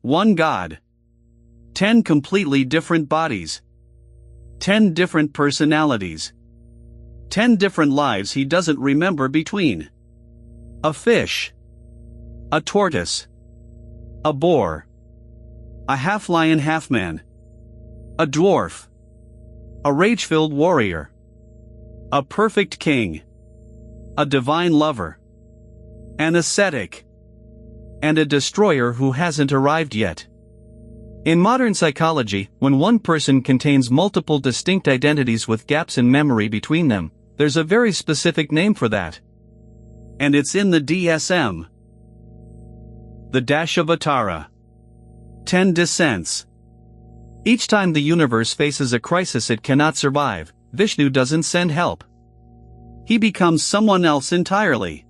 one God. 10 completely different bodies. 10 different personalities. 10 different lives he doesn't remember between. A fish. A tortoise. A boar. A half-lion half-man. A dwarf. A rage-filled warrior. A perfect king. A divine lover. An ascetic. And a destroyer who hasn't arrived yet. In modern psychology, when one person contains multiple distinct identities with gaps in memory between them, there's a very specific name for that. And it's in the DSM. The Dashavatara. 10 descents. Each time the universe faces a crisis it cannot survive, Vishnu doesn't send help. He becomes someone else entirely.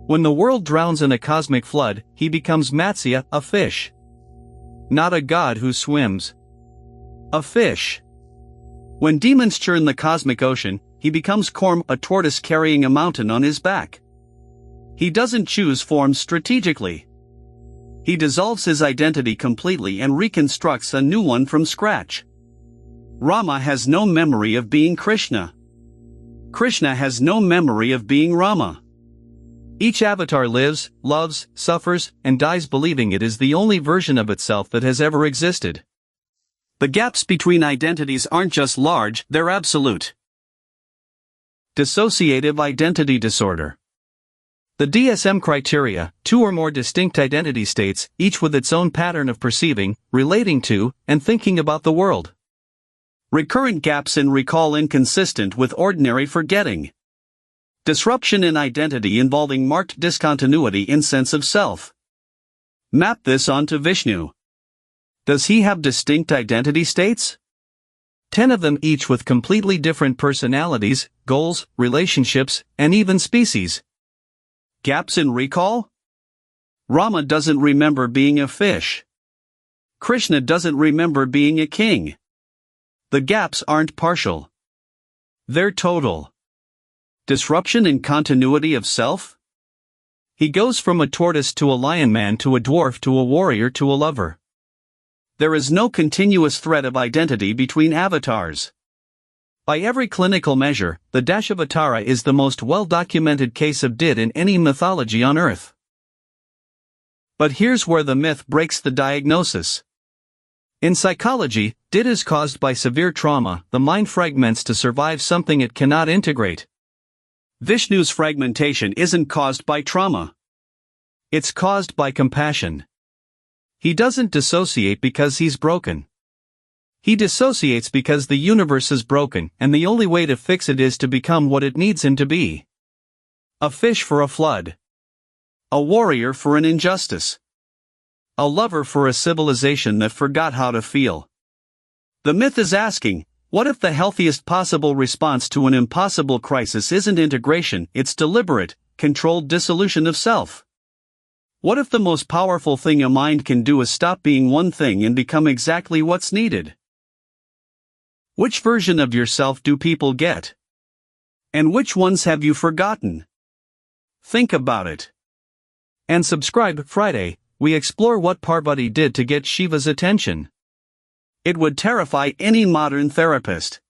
When the world drowns in a cosmic flood, he becomes Matsya, a fish. Not a god who swims. A fish. When demons churn the cosmic ocean, he becomes Korm, a tortoise carrying a mountain on his back. He doesn't choose forms strategically. He dissolves his identity completely and reconstructs a new one from scratch. Rama has no memory of being Krishna. Krishna has no memory of being Rama. Each avatar lives, loves, suffers, and dies believing it is the only version of itself that has ever existed. The gaps between identities aren't just large, they're absolute. Dissociative Identity Disorder. The DSM criteria: 2 or more distinct identity states, each with its own pattern of perceiving, relating to, and thinking about the world. Recurrent gaps in recall inconsistent with ordinary forgetting. Disruption in identity involving marked discontinuity in sense of self. Map this onto Vishnu. Does he have distinct identity states? 10 of them, each with completely different personalities, goals, relationships, and even species. Gaps in recall? Rama doesn't remember being a fish. Krishna doesn't remember being a king. The gaps aren't partial. They're total. Disruption in continuity of self? He goes from a tortoise to a lion man to a dwarf to a warrior to a lover. There is no continuous thread of identity between avatars. By every clinical measure, the Dashavatara is the most well-documented case of DID in any mythology on Earth. But here's where the myth breaks the diagnosis. In psychology, DID is caused by severe trauma. The mind fragments to survive something it cannot integrate. Vishnu's fragmentation isn't caused by trauma. It's caused by compassion. He doesn't dissociate because he's broken. He dissociates because the universe is broken, and the only way to fix it is to become what it needs him to be. A fish for a flood. A warrior for an injustice. A lover for a civilization that forgot how to feel. The myth is asking, what if the healthiest possible response to an impossible crisis isn't integration, it's deliberate, controlled dissolution of self? What if the most powerful thing a mind can do is stop being one thing and become exactly what's needed? Which version of yourself do people get? And which ones have you forgotten? Think about it. And subscribe. Friday, we explore what Parvati did to get Shiva's attention. It would terrify any modern therapist.